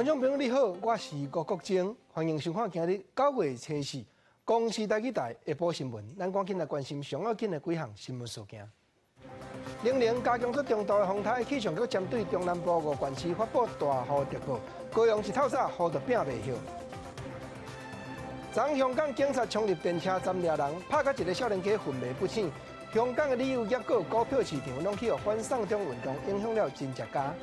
观众朋友你好，我是郭国正，欢迎收看今日9月初4，公视台语台下晡新闻。咱赶紧来关心上要紧的几项新闻事件。00加强出中度的风台，气象局针对中南部5县市发布大雨特报，高雄一透早雨就拼袂休。昨香港警察冲入电车站抓人，拍甲一个少年家魂袂不醒。香港的旅游业果股票市场拢去互反送中运动影响了真食家。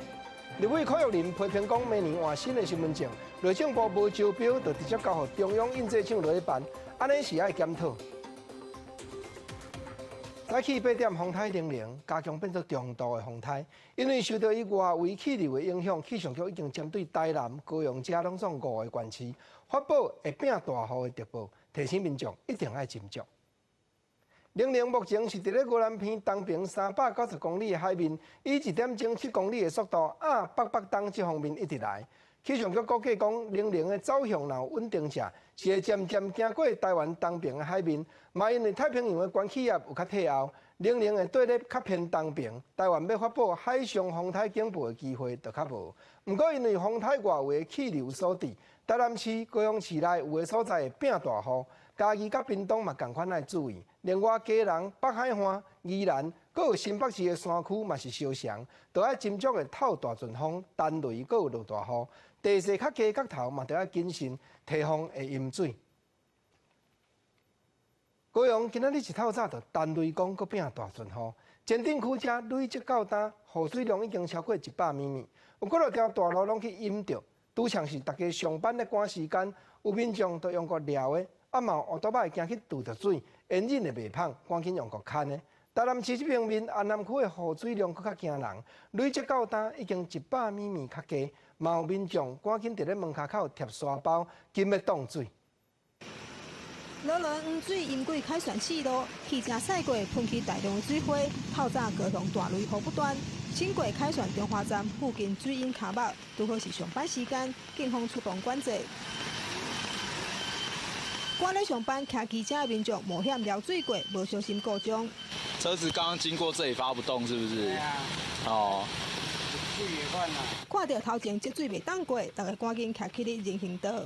立委柯玉林批评讲，明年换新的身份证，内政部无招标，就直接交予中央印制厂落去办，安尼是爱检讨。早起8点，风台00加强变作中度的风台，因为受到伊外围气流的影响，气象局已经针对台南、高雄、遮拢总5个县市发布会拼大雨的特报，提醒民众一定要斟酌。00目前是伫咧越南片东平390公里的海面，以1点钟7公里的速度北北东这方面一直来。气象局估计讲，00的走向若有稳定下，是会渐渐经过台湾东平的海面，嘛因为太平洋的关气压有较退后，00的对咧较偏东平，台湾要发布海上风台警报的机会就较无。不过因为风台外围的气流所致，台南市、高雄市内有个所在会拼大雨。嘉义甲屏东嘛同款爱注意，另外基隆、北海岸、宜兰，阁有新北市的山区嘛是相像，都要斟酌的透大阵风、单雷，阁有落大雨。地势较低角头嘛，都要谨慎提防会淹水。高雄今仔日一透早就单雷公阁变大阵雨，前镇区遮累积到单，雨水量已经超过100米，有几条大路拢去淹着，拄像是大家上班咧赶时间，有民众都用过撩的。嘛有乌托邦行去渡着水，因忍的袂芳，赶紧用个牵的。台南市这平面安南区的雨水量更较惊人，累积到单已经100米较低，嘛有民众赶紧伫咧门骹口贴沙包，紧要挡水。罗伦黄水因轨开船4路，汽车驶过喷起大量水花，透早高雄大雷雨不断。轻轨开船中华站附近水淹卡目，拄好是上班时间，警方出动管制。赶咧上班骑机车的民众冒险撩水过，无小心过中。车子刚刚经过这里发不动，是不是？对啊。哦。水也换啦。看到头前积水袂当过，大家赶紧骑起咧人行道。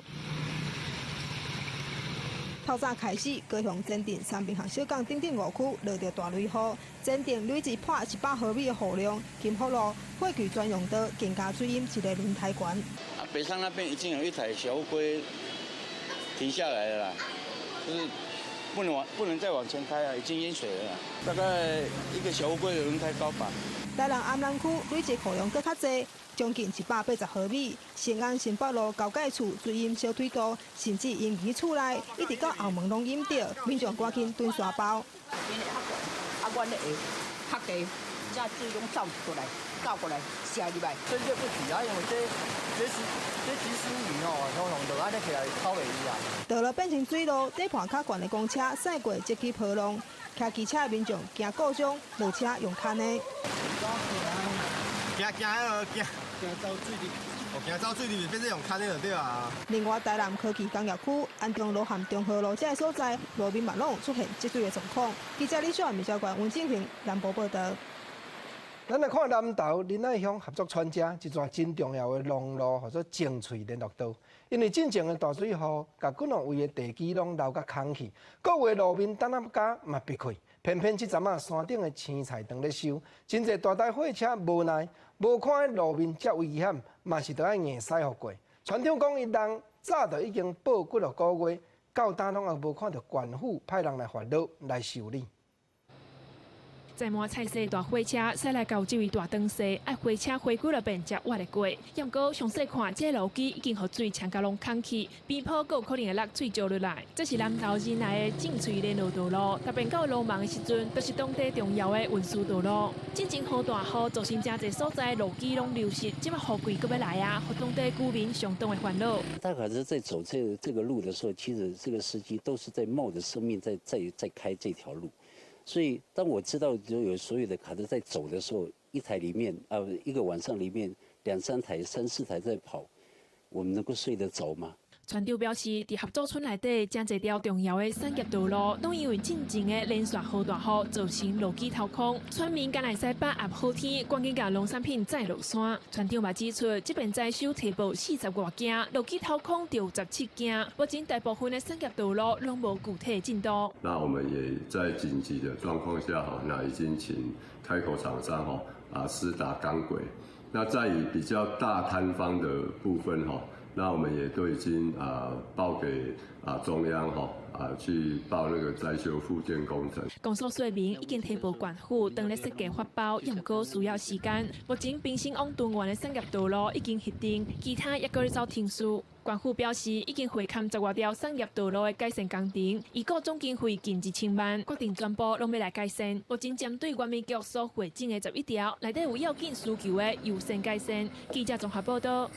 透早开始，高雄前镇三平巷小港等5区落着大雷雨，前镇累计破100毫米的雨量，金福路过去专用道更加水淹一个轮胎管。北上那边已经有一台小乌龟。停下来了啦，就是不能再往前开啊，已经淹水了啦，大概一个小乌龟的轮胎高吧。台南安南区累积雨量更较济，将近180毫米。新安新北路交界处水淹小腿道，甚至淹去厝内，一直到后门拢淹着，民众赶紧囤沙包。阮咧下较低，这水拢走过来，下入来。这不起啊，因为这几十米哦，通常就安尼起来跑袂去啊。道路变成水路，底盘较悬的公车驶过积起波浪，骑机车的民众惊故障，落车用牵的。惊走水里，惊走水里变成用牵的就对啊。另外，台南科技工业区安中路和中和路这个所在，路面马路出现积水的状况。记者李小民交官温正平南部报道。咱来看南投仁爱乡合作村遮一段真重要的农路或者种翠联络道，因为进前的大水雨，甲几两位的地基拢流甲空去，各位路面等啊家嘛闭开，偏偏这阵啊山顶的青菜当咧收，真侪大台货车无奈，无看路面遮危险，嘛是得爱硬驶互过。船长讲，伊人早就已经报几个月，到今拢也无看到官府派人来发落来修理。载满菜色大货车驶来到这位大灯西，爱货车回几了便才挖得过。不过详细看，这路基已经互水呛甲拢空去，边坡阁有可能会落水浇落来。这是南投仁爱的种翠联络道路，特别到路盲的时阵，都是当地重要的运输道路。进前好大雨，造成真侪所在路基拢流失，即马雨季阁要来啊，互当地居民相当的烦恼。他可是在走这个路的时候，其实这个司机都是在冒着生命在开这条路。所以，当我知道就有所有的卡车在走的时候，一台里面一个晚上里面2、3台、3、4台在跑，我们能够睡得着吗？船长表示，伫合作村内底，真侪条重要的产业道路，拢因为进前的连续好大雨，造成路基掏空，村民敢会使把握好天，赶紧甲农产品载落山。船长嘛指出，这边在收提报40外件，路基掏空就有17件，目前大部分的产业道路拢无具体进度。那我们也在紧急的状况下那已经请开口厂商施打钢轨。那在于比较大摊方的部分那我们也都已经报给中央去报那个再修复建工程。公所说明已经提报管府，等咧设计发包，也毋过需要时间。目前平行往屯园的产业道路已经核定，其他也搁咧走程序。管府表示，已经会勘10外条产业道路的改善工程，预估总经费近1000万，决定全部拢要来改善。目前针对原民局所回证的11条，内底有要紧需求的优先改善。记者综合报道。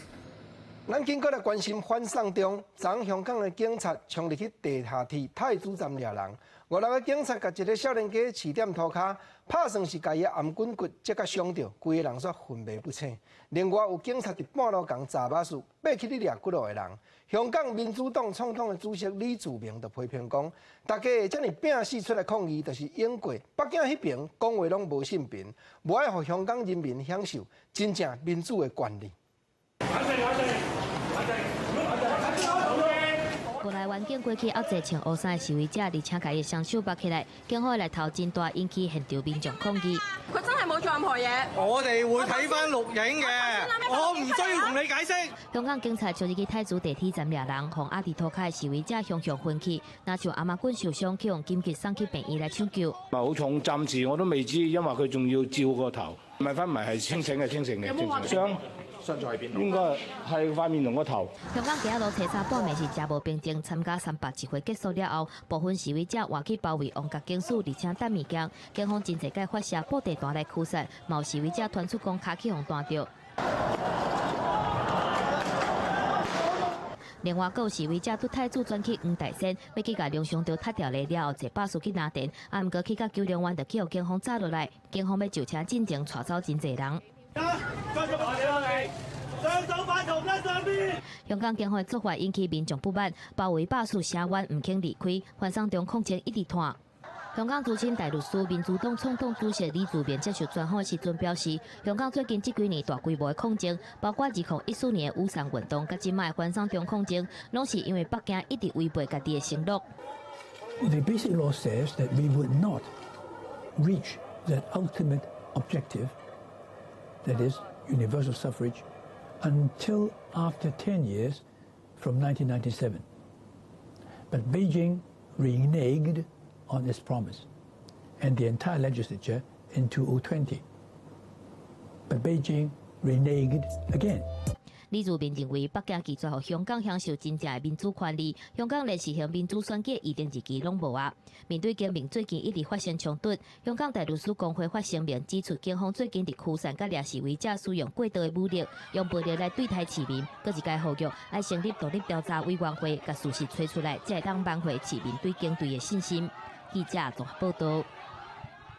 咱紧过来关心反送中，昨香港的警察冲入去地下铁太子站抓人，56个警察甲一个少年家起点涂骹，拍算是家己颔胫骨即个伤着，规个人煞魂迷不清。另外有警察伫半路共查巴士爬去掠骨路的人。香港民主党创党的主席李柱铭就批评讲，大家会遮尔拼死出来抗议，就是因过北京迄边讲话拢无信平，无爱互香港人民享受真正民主的权利。过来环境过去压制穿乌衫的示威者，而且家己双手拔起来，警方来头真大，引起现场民众抗议。佢真係冇做任何嘢。我哋會睇翻錄影嘅，我唔需要同你解釋。香港警察就入去太子地鐵站抓人，向壓伫涂骹的示威者向分去，那像阿媽棍受傷，去用緊急送去病院來搶救。好重，暫時我都未知，因為佢仲要照個頭。唔係清醒嘅，有冇話傷在邊度？應該係塊面同個頭。香港街路車差半暝是真無平靜，參加300集會結束了後，部分示威者換去包圍旺角警署，而且等物件。警方真濟屆發射布袋彈來驅散，有示威者傳出講腳去互彈着。另外，有示威者對太子轉去黃大仙，要去甲梁上潮踢掉嚟了後，坐巴士去拿電，毋過去到九龍灣就去互警方抓落來，警方要就車進前帶走真濟人。香港警方的做法引起民眾不滿，包圍巴士車灣唔肯離開，反送中抗爭一直拖。香港資深大律師、民主黨創黨主席李柱銘接受專訪時陣表示，香港最近這幾年大規模的抗爭，包括2014年的雨傘運動，甲今擺反送中抗爭，攏是因為北京一直違背家己的承諾。The basic law says that we would not reach that ultimate objective, that is universal suffrage, until after 10 years from 1997. But Beijing reneged on its promise, and the entire legislature in 2020. But Beijing reneged again. 李柱銘認為，北京拒絕讓香港享受真正的民主權利，香港連實行民主選舉議定日期攏無啊。面對警民最近一直發生衝突，香港大律師公會發聲明指出，警方最近佇驅散甲掠示威者使用過度的武力，用暴力來對待市民，閣一概呼籲來成立獨立調查委員會，甲事實找出來，才會當挽回市民對警隊的信心。記者綜合報道。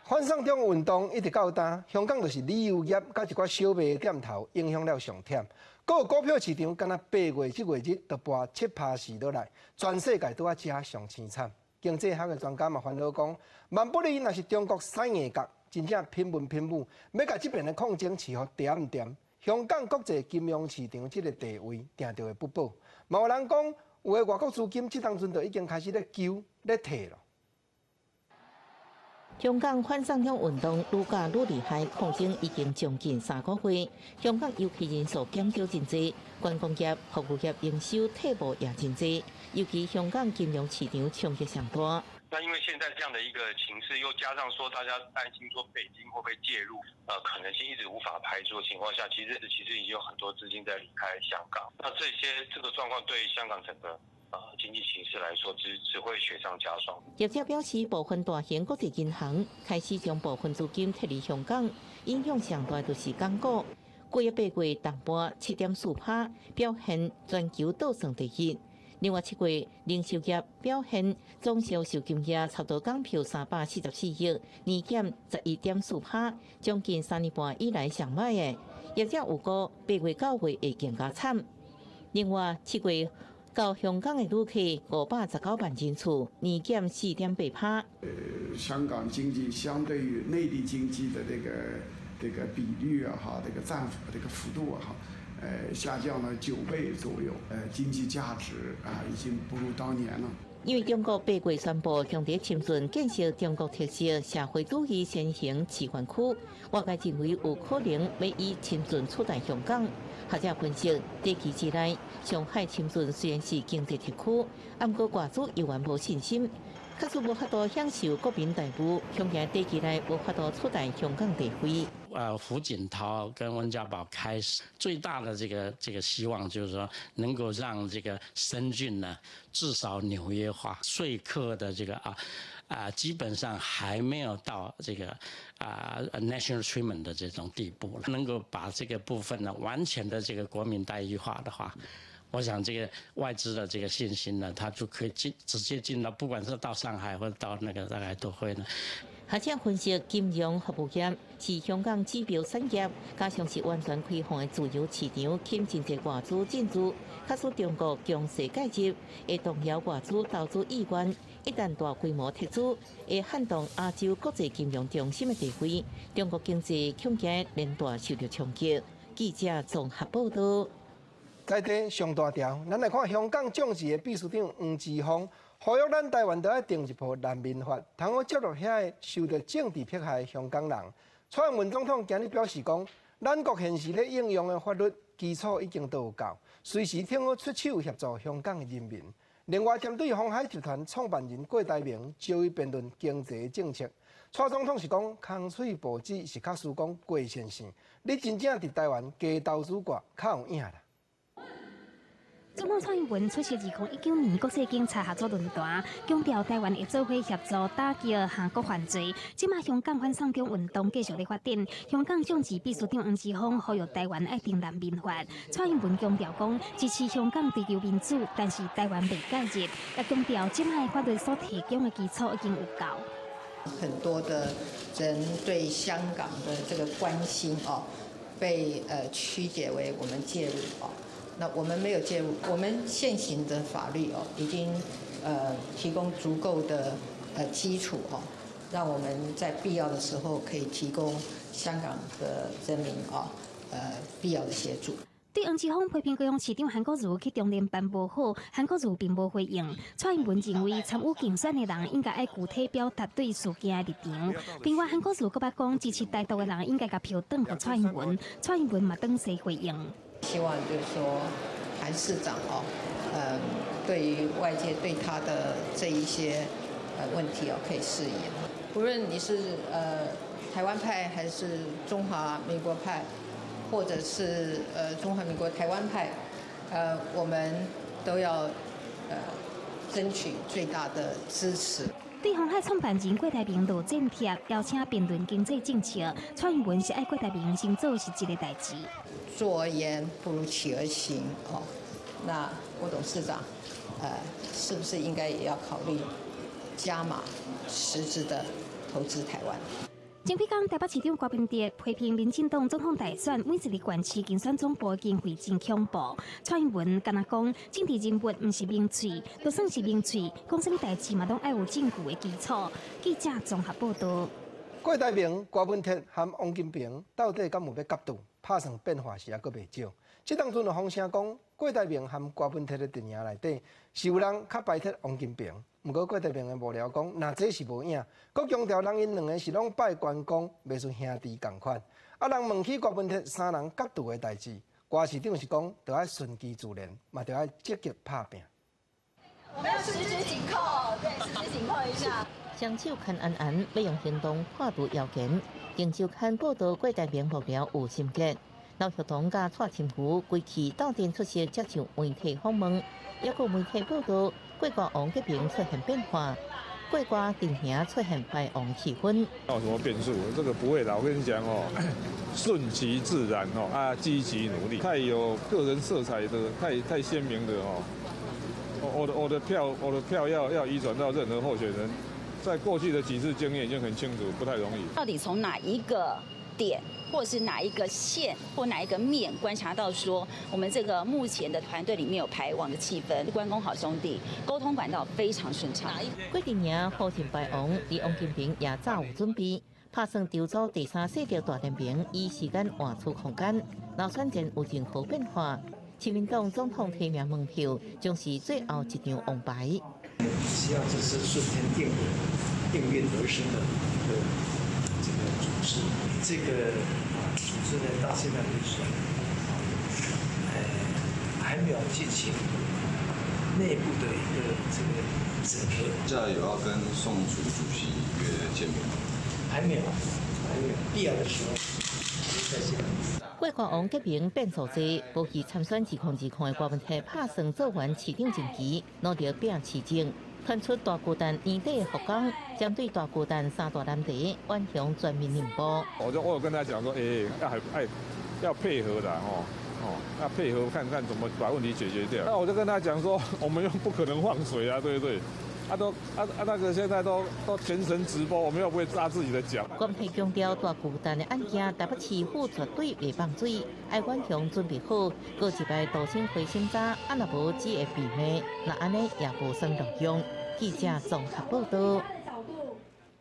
反送中運動一直到今，香港就是旅遊業甲一寡小賣的店頭影響了上忝。個股票市場敢若8月這月日就跌7%落來，全世界都啊遮上凄慘。經濟學的專家嘛煩惱講，萬不利若是中國使硬角，真正拼文拼武，要甲這邊的抗爭持續掂唔掂？香港國際金融市場這個地位定着會不保。嘛有人講，有的外國資金這當陣就已經開始咧救咧退了。香港反送中運動愈加愈厲害，抗爭已經將近3個月。香港尤其人數減少真濟，觀光業、服務業營收退步也真濟，尤其香港金融市場衝擊上大。那因為現在這樣的一個情勢，又加上說大家擔心說北京會不會介入，可能性一直無法排除的情況下，其實已經有很多資金在離開香港。那這個狀況對香港整個經濟形勢來說，只會雪上加霜。業者表示，部分大型國際銀行開始將部分資金撤離香港，影響上大就是港股。過去8月淡薄7.4%，表現全球倒數第一。另外7月零售業表現，總銷售金額差不多港票344億，年減11.4%，將近3年半以來上賣嘅。業者有估8月9月會更加慘。另外7月到香港的旅客519万人次，年减4.8%。香港经济相对于内地经济的这个比率啊，哈，这个幅度啊，哈，下降了9倍左右，经济价值啊已经不如当年了。因为中国8月宣布向在深圳建设中国特色社会主义先行示范区，外界认为有可能要以深圳取代香港。学者分析，短期之内，上海、深圳虽然是经济特区，但过外资依然无信心，确实无法度享受国民待遇，恐怕短期内无法度取代香港地位。胡锦涛跟温家宝开始最大的这个希望就是说，能够让这个深圳呢，至少纽约化，说客的这个基本上还没有到这个national treatment 的这种地步了。能够把这个部分呢，完全的这个国民待遇化的话，我想这个外资的这个信心呢，它就可以直接进到，不管是到上海或者到那个大概都会呢。学者分析，金融服务业是香港指标产业，加上是完全开放的自由市场，吸引真侪外资进驻。假使中国强势介入，会动摇外资投资意愿。一旦大规模撤资，会撼动亚洲国际金融中心的地位。中国经济恐怕连带受到冲击。记者综合报道。在地上大条，咱来看香港政治的秘书长黄之锋。呼吁咱台湾都要定一部难民法，通好接落遐受到政治迫害的香港人。蔡英文总统今日表示讲，咱国现时咧应用的法律基础已经都有够，随时挺好出手协助香港的人民。另外，针对鸿海集团创办人郭台铭招伊辩论经济政策，蔡总统是讲空嘴报纸是较输讲郭先生，你真正伫台湾加投资过，较有影啦。总统蔡英文出席2019年国际警察合作论坛，强调台湾会做伙协助打击韩国犯罪。即马香港反送中运动继续咧发展，香港政治秘书长黄之锋呼吁台湾爱定难民法。蔡英文强调讲，支持香港追求民主，但是台湾未介入，也强调即马法律所提供的基础已经有够。很多的人对香港的这个关心被曲解为我们介入那我们没有介入，我们现行的法律已经提供足够的基础让我们在必要的时候可以提供香港的人民必要的协助。对黄之锋批评高雄市长韩国瑜去中联办无好，韩国瑜并无回应。蔡英文认为参与竞选的人应该爱具体表达对事件的立场。另外，韩国瑜搁捌讲支持台独的人应该把票转给蔡英文，蔡英文嘛转势回应。希望就是说，韩市长对于外界对他的这一些问题可以释疑。无论你是台湾派还是中华民国派，或者是中华民国台湾派，我们都要争取最大的支持。对鸿海创办人郭台铭落战帖，邀请辩论经济政策。蔡英文是爱郭台铭先做是一个代志。坐言不如起而行那郭董事长是不是应该也要考虑加码实质的投资台湾？前几天，台北市长郭宾哲批评民进党总统大选每一个县市竞选总部经费真恐怖。蔡英文敢若讲，政治人物不是名嘴，就算是名嘴，讲什么代志嘛，拢爱有证据的基础。记者综合报道。郭台铭、郭文哲和王金平到底敢有要角度？拍算变化是还阁未少。这当阵有风声讲，郭台铭和郭文哲的阵营内底是有人较排斥王金平。不过郭台铭的幕僚讲，那这是无影，佮强调人因两个是拢拜关公，袂像兄弟共款。人问起郭文哲三人角度的代志，郭市长是讲，就要顺其自然，嘛就要积极拍拼。我们要十指紧扣，对，十指紧扣一下。双手牵安安，要用行动破除谣言。经周刊报道，郭台铭幕僚有心结，老学堂甲蔡清福归期到店出席接受媒体访问，也有媒体报道，郭国王这边出现变化，郭瓜阵营出现败王气氛。有什么变数？这个不会的，我跟你讲顺其自然积极努力，太有个人色彩的，太鲜明的我的票要移转到任何候选人。在过去的几次经验已经很清楚，不太容易。到底从哪一个点，或者是哪一个线或哪一个面观察到说，我们这个目前的团队里面有排网的气氛，关公好兄弟沟通管道非常顺畅。过年夜好前拜王，离王金平也早有准备，拍算调组第三世纪大电瓶，以时间换出空间。若选前有任何变化，亲民党总统提名门票将是最后一张王牌。希望这是顺天应运而生的这个组织，这个组织呢到现在为止，还没有进行内部的一个这个整合。现在有要跟宋楚主席约见面吗？还没有，必要的时候再见。过关王革命变数多，保持参选自控的大问题拍算做完市长任期，努力拼市政。传出大巨蛋年底的复工，将对大巨蛋三大难题完向全面宁波。我有跟他讲说，要配合的要配合看看怎么把问题解决掉。那我就跟他讲说，我们又不可能放水啊，对不对？那个现在都全程直播，我们又不会扎自己的脚。官媒强调，大巨蛋的案件，台北市府绝对袂放水，爱远雄准备好，过一摆道歉回心早，若无只会避免，那安尼也无算录用。记者综合报道。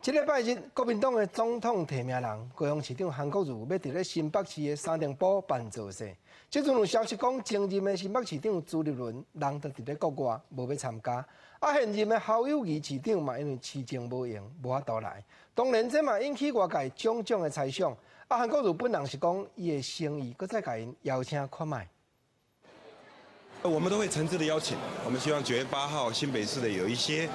这礼拜日，国民党的总统提名人高雄市长韩国瑜要伫咧新北市的三重埔办造势。即阵有消息讲，前任的新北市长朱立伦人就伫咧国外，无要参加。现任的侯友宜市长嘛，因为市政无用，无法度来。当然，这嘛引起外界种种的猜想。韩国瑜本人是讲，伊的诚意，搁再甲因邀请看卖。我们都会诚挚的邀请，我们希望9月8号新北市的有一些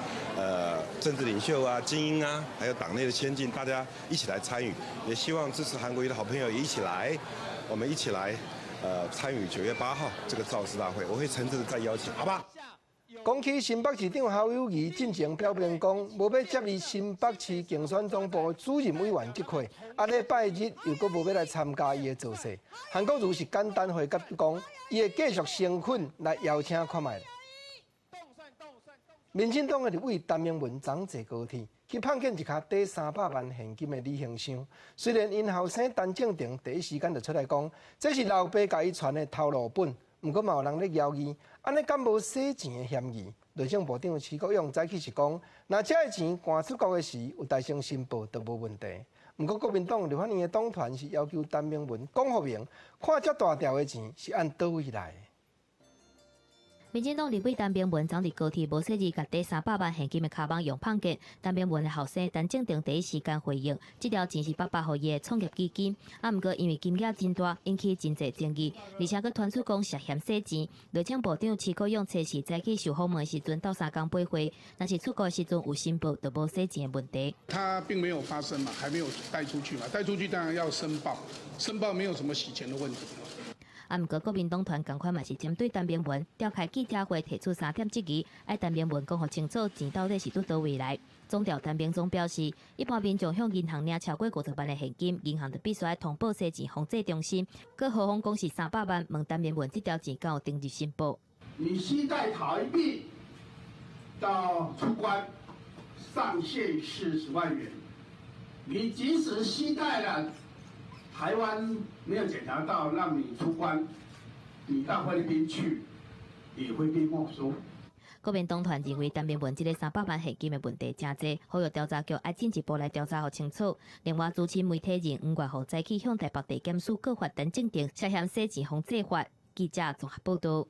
政治领袖啊、精英啊，还有党内的先进，大家一起来参与，也希望支持韩国瑜的好朋友也一起来，我们一起来参与9月8号这个造势大会，我会诚挚的再邀请，好吧？讲起新北市长侯友宜进前表明讲，无要接任新北市竞选总部主任委员这块，礼拜日又搁无要来参加伊的造势。韩国瑜是简单回答讲，伊会继续诚恳来邀请看卖。民进党的立委陈明文昨坐高铁，去碰见一卡抵300万现金的李兴祥。虽然因后生陈正廷第一时间就出来讲，这是老爸甲伊传的头路本。不过嘛有人咧谣言，安尼敢无洗钱的嫌疑？内政部长徐国勇早起是讲，若这个钱赶出国的时，有大声申报都无问题。不过国民党立法院的党团是要求陈明文讲明，看这大条的钱是按倒位来的。民进党立委陈明文昨日高铁无设置甲第300万现金的卡网用碰见，陈明文的后生陈正廷第一时间回应，这条钱是爸爸予伊的创业基金，不过因为金额真大，引起真侪争议，而且佮传出讲涉嫌洗钱。内政部长徐国勇测试早起受访问的时阵，斗3工8回，若是出国的时阵有申报，就无洗钱的问题。他并没有发生嘛，还没有带出去嘛，带出去当然要申报，申报没有什么洗钱的问题。不过国民党团同款嘛是针对陈明文召开记者会，提出3点质疑，爱陈明文讲互清楚钱到底是拄倒位来。总调陈明总表示，一般民众向银行领超过50万的现金，银行就必须要通报洗钱防治中心。佮何况讲是300万，问陈明文这条钱敢有登记申报？你携带台币到出关，上限40万元。你即使携带了。台湾没有检查到，让你出关，你到菲律宾去也会被没收。国民党团认为陈明文这个300万现金的问题真多，呼吁调查局爱进一步来调查好清楚。另外，主持媒体人5月号早起向台北地检署告发陈正廷涉嫌洗钱防治法。记者综合报道。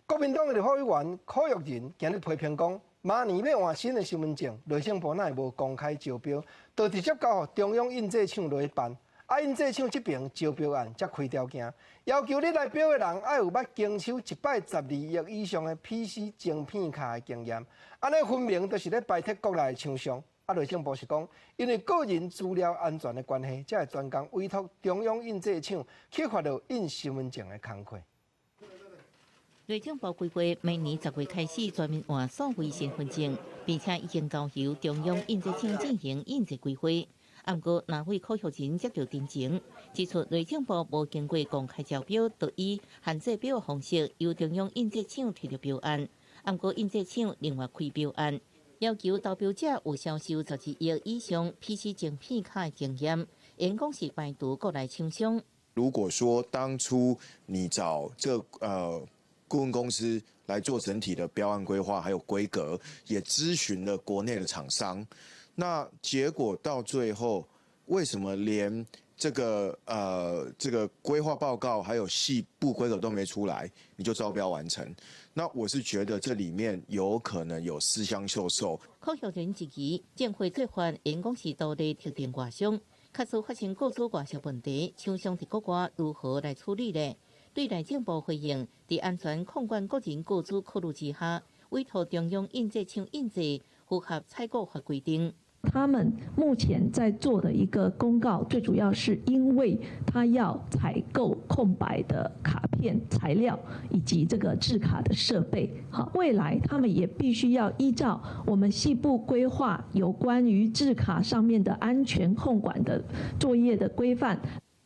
国民党的立法委员柯玉仁今日批评讲，明年要换新的身份证，内政部哪会无公开招标，就直接交中央印制厂来办。印制厂这边招标案才开条件，要求你来标的人要有捌经手112亿以上的 PC 晶片卡的经验，安尼分明就是咧摆脱国内的厂商。内政部是讲，因为个人资料安全的关系，才会专工委托中央印制厂去发落印身份证的工课。内政部规划明年10月开始全面换数位身份证，并且已经交由中央印制厂进行印制规划。不过，南委柯玉仁接到陈情，指出内政部无经过公开招标，就以限制标的方式由中央印制厂提出标案。不过，印制厂另外开标案，要求投标者有销售12亿以上 PC 晶片卡的经验，因讲是排除国内厂商。如果说当初你找这顾问公司来做整体的标案规划，还有规格，也咨询了国内的厂商，那结果到最后，为什么连这个规划报告还有细部规格都没出来，你就招标完成？那我是觉得这里面有可能有私相授受。科学人质疑，政府做法因讲是道理特定外商，确实发生各种外销问题，厂商伫国外如何来处理呢？对内政部回应，在安全控管个人个资考虑之下，委托中央印制厂印制，符合采购法规定。他们目前在做的一个公告，最主要是因为他要采购空白的卡片材料以及这个制卡的设备。好，未来他们也必须要依照我们细部规划有关于制卡上面的安全控管的作业的规范。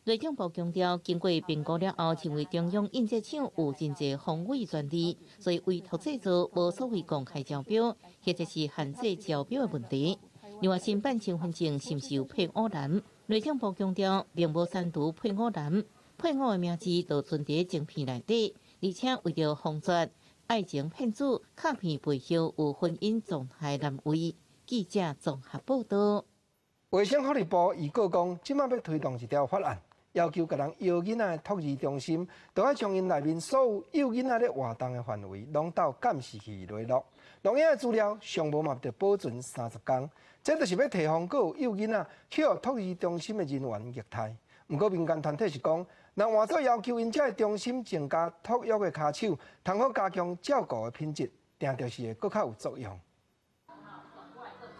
内政部强调，经过评估了后，认为中央印制厂有真侪防伪专利，所以委托制作无所谓公开招标，或者是限制招标的问题。另外，申办身份证是毋是有配偶栏？内政部强调，并无删除配偶栏，配偶的名字都存伫证片内底，而且为了防止爱情骗子，卡片背后有婚姻状态难为。记者综合报道。卫生福利部预告讲，即马要推动一条法案，要求甲人幼囡仔的托儿中心，都要将因内面所有幼囡仔咧活动的范围，拢到监视器内录，录影的资料上无嘛得保存30天。这就是要提防有幼囡仔去互托儿中心的人员虐待。不过民间团体是讲，若换做要求因遮的中心增加托育的骹手，通好加强照顾的品质，定就是会更较有作用。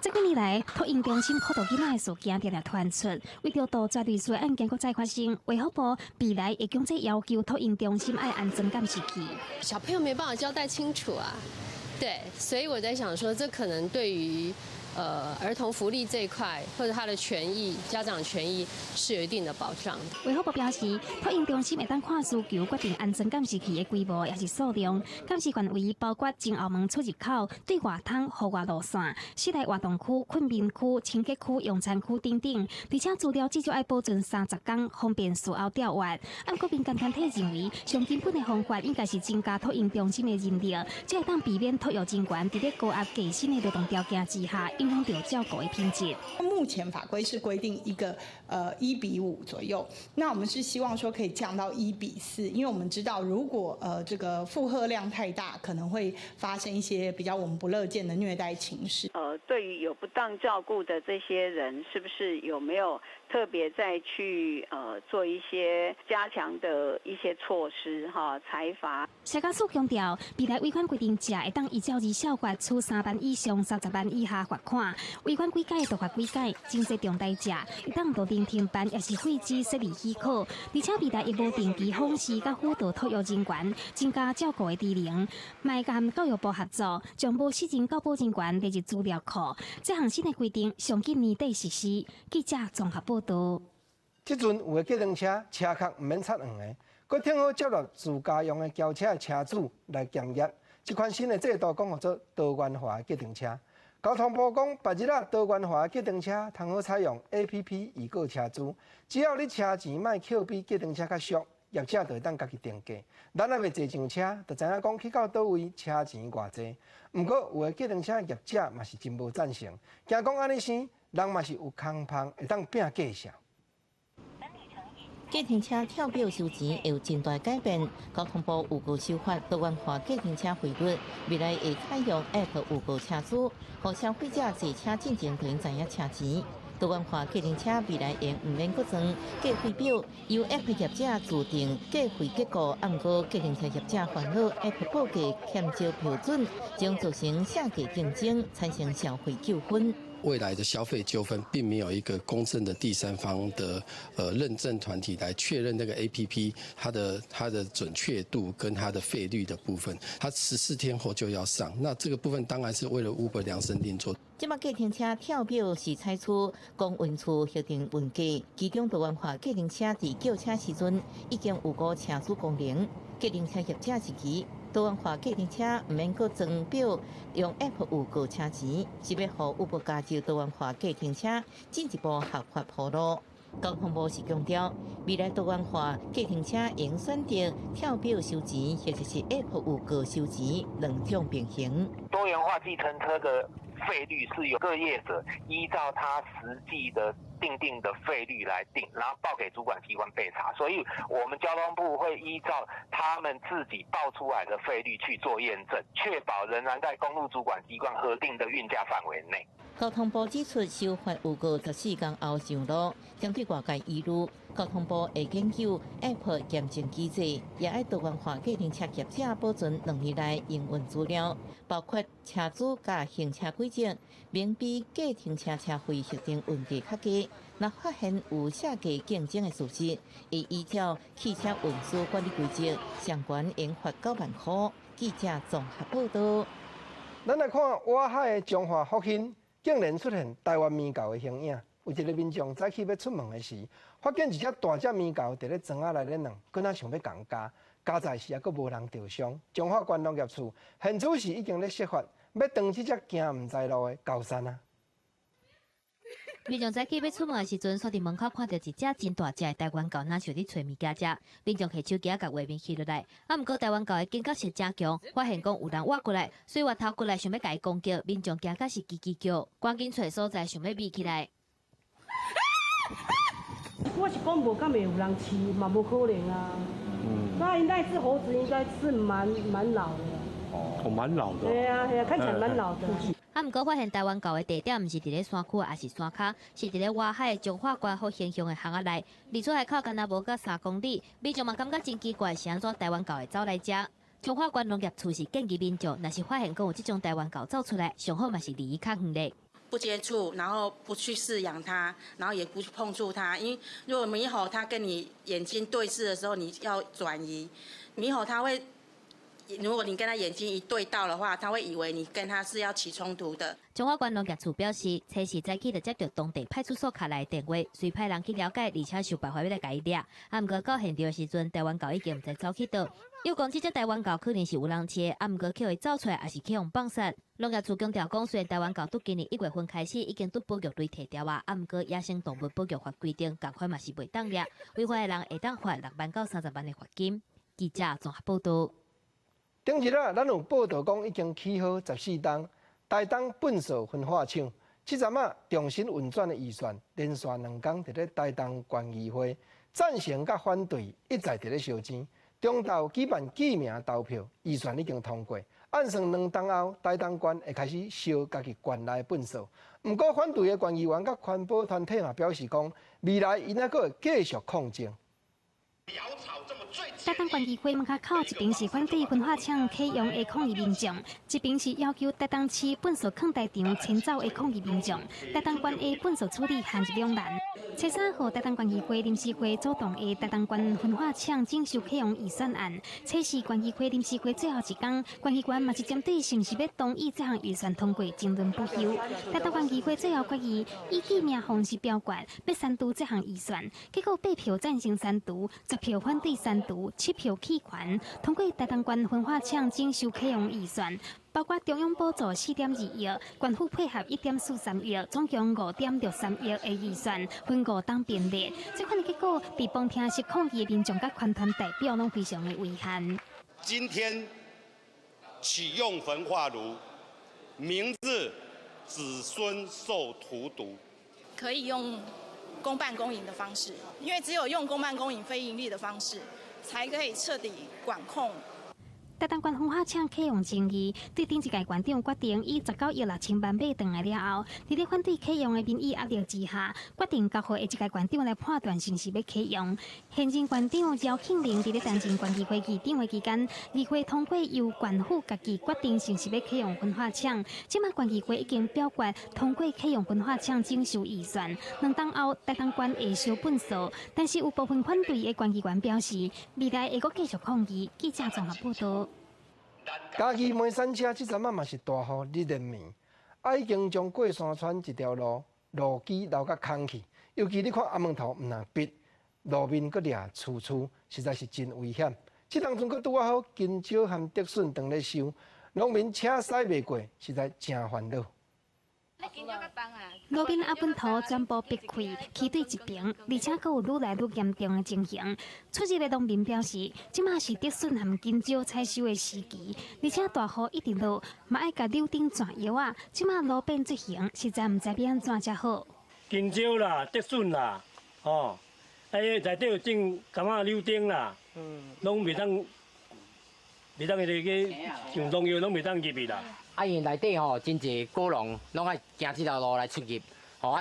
这几年来，托婴中心苦毒囡仔的事件常常传出，为着杜绝类似案件搁再发生，卫福部未来会强制要求托婴中心爱安装监视器。小朋友没办法交代清楚啊，对，所以我在想说，这可能对于儿童福利这一块，或者他的权益、家长权益是有一定的保障的。卫福部表示，托婴中心会当看需求决定安装监视器的规模也是数量，监视范围包括前后门出入口、对外窗、户外路线、室内活动区、困眠区、清洁区、用餐区等等，而且资料至少要保存30天，方便事后调阅。按国民间团体认为，上根本的方法应该是增加托婴中心的人力，才会当避免托育人员伫咧高压低薪的劳动条件之下，影响到照顾的品质。目前法规是规定一个1:5左右，那我们是希望说可以降到1:4，因为我们知道如果这个负荷量太大，可能会发生一些比较我们不乐见的虐待情势。对于有不当照顾的这些人，是不是有没有特别再去做一些加强的一些措施裁罚？社工署强调，未来违反规定者会当依照日效罚处3万以上30万以下罚款，违反规改就罚规改，经济重大者会当到停停办，也是废止设立许可，而且未来亦无定期访视甲辅导托育人员，增加照顾的智能。卖甲教育部合作，将无失人教保人员列入资料库。这项新的规定上今年底实施。记者综合报道。即阵有的计程车车壳唔免擦黄的，佮挺好接纳自家用的轿车的车主来检验。这款新的制度讲做多元化的计程车。交通部讲，别日多元化的计程车通好采用 APP 预购车资，只要你车钱卖扣比计程车较俗，业者就会当家己定价。咱还未坐上车，就知影讲去到倒位车钱偌济。不过有的计程车业者嘛是真无赞成，惊讲安尼生，人嘛是有空棒会当拼价少。计程车跳表收钱会有真大改变。交通部预购修法多元化计程车汇率，未来会采用 App 预购车资，让消费者坐车进前就知影车钱。多元化计程车未来会唔免搁装计费表，由 App 业者自定计费结果，按过计程车业者烦恼 App 报价欠照标准，将造成下价竞争，产生消费纠纷。未来的消费纠纷并没有一个公正的第三方的认证团体来确认那个 APP 它的准确度跟它的费率的部分，它14天后就要上，那这个部分当然是为了 Uber 量身定做。即马计程车跳表是采取公运处核定运价，其中多元化计程车伫叫车时阵已经有过车主功能，计程车业者是其。多元化计程车唔免搁装表，用 App 预购车钱，是要互Uber加入多元化计程车进一步合法铺路。交通部是强调，未来多元化计程车应选择跳表收钱，或者是 App 有个收钱两种并行。多元化计程车的费率是由各业者依照他实际的定的费率来定，然后报给主管机关备查。所以我们交通部会依照他们自己报出来的费率去做验证，确保仍然在公路主管机关核定的运价范围内。交通部指出，修法有个14天后上路，针对外界疑虑，交通部会研究 App 验证机制，也要多元化计程车业者保存2年内营运资料，包括车主甲行车轨迹，明比计程车车费核定问题较低。若发现有下价竞争的事实，会依照汽车运输管理规则，上悬应罚9万块。记者综合报道。咱来看外海的中华复兴，竟然出现台湾咪猴的形影。有一个民众早起要出门的时，发现一只大只咪猴伫咧庄仔内咧卵，佮仔想要共加，加在时也佮无人受伤。中华关农业处现此时已经咧设法要当这只行唔知路的猴山啊。民众早起要出门的时阵，锁伫门口看到一只真大只的台湾狗，那想伫找物件食，民众摕手机甲画面记落来。毋过台湾狗的警觉性真强，发现讲有人挖过来，所以挖头过来想要甲伊攻击，民众惊甲是叽叽叫，赶紧找所在想要避起来。我是讲无敢会有人饲，嘛无可能啊。那只猴子应该是蛮老的。哦，蛮老的。对啊，看起来蛮老的。毋过发现台湾狗的地点毋是伫咧山区，也是山骹，是伫咧外海中华关复兴乡的巷仔内，离出海口敢若无到3公里。民众嘛感觉真奇怪，是安怎台湾狗会走来遮？中华关农业处是建议民众，若是发现讲有这种台湾狗走出来，上好嘛是离伊较远咧。不接触，然后不去饲养它，然后也不去碰触它。因为如果猕猴它跟你眼睛对视的时候，你要转移，猕猴它会。如果你跟他眼睛一对到的话，他会以为你跟他是要起冲突的。中华关农业处表示，初时早起就接到当地派出所卡来电话，随派人去了解，而且想办法要来甲伊抓。毋过到现场的时阵，台湾狗已经毋知走去倒。又讲这只台湾狗可能是有人饲的，毋过叫伊走出来，也是去用放杀。农业处强调讲，虽然台湾狗伫今年1月份开始已经伫保育类摕掉啊，毋过野生动物保育法规定，共款嘛是袂当抓，违法的人会当罚6万到30万的罚金。记者综合报道。顶日啊，咱有报道讲已经起好14栋台东粪扫分化厂，这阵啊重新运转的预算，连续2天伫咧台东县议会赞成甲反对一再伫咧烧钱，中昼举办记名投票，预算已经通过。按算2天后，台东县会开始烧家己县内粪扫。毋过反对的县议员甲环保团体嘛表示讲，未来因还佫会继续抗争。台东县议会门口一边是反对焚化厂启用的抗议民众，一边是要求台东市粪扫坑台场迁走的抗议民众。台东县的粪扫处理陷入两难。3号台东县议会临时会主动的台东县焚化厂征收启用预算案，这是县议会临时会最后一天，县议员嘛是针对是毋是要同意这项预算通过争论不休。台东县议会最后决议以记名方式表决，要删除这项预算，结果8票赞成删除，10票反对删除，7票弃权，通过台东县焚化厂征收启用预算，包括中央补助4.2亿，县府配合1.43亿，总共5.63亿的预算，分5档编列。这款的结果，被帮听是抗议的民众甲团团代表拢非常的遗憾。今天启用焚化炉，明日子孙受荼毒。可以用公办公营的方式，因为只有用公办公营非盈利的方式，才可以彻底管控。台东县焚化厂启用争议，对顶一届县长决定以19亿6000万买回来了后，伫咧反对启用的民意压力之下，决定交予下一届县长来判断是毋是要启用。现任县长姚庆玲伫咧担任县议会议长的期间，议会通过由县府家己决定是毋是要启用焚化厂。即马县议会已经表决通过启用焚化厂征收预算，2天后台东县会烧粪扫，但是有部分反对的县议员表示，未来会阁继续抗议。记者综合报道。嘉义梅山车这阵嘛是大雨日连绵，已经将过山川一条路基流甲空去，尤其你看阿门头毋若逼，路面佫掠处处，实在是真危险。这当中佫拄好金蕉和竹笋当咧收，农民车驶袂过，实在真烦恼。路边阿本土全部逼开，气对一平，而且阁有愈来愈严重的情形。出入的农民表示，即马是竹笋和金蕉采收的时期，而且大雨一直落，嘛爱甲柳丁转药啊。即马路变这形，实在毋知要安怎才好。金蕉啦，竹笋啦，哦，内底有种柑仔柳丁啦，拢袂当迄个像农药拢袂当入去啦。因内底吼真侪果农拢爱行这条路来出入，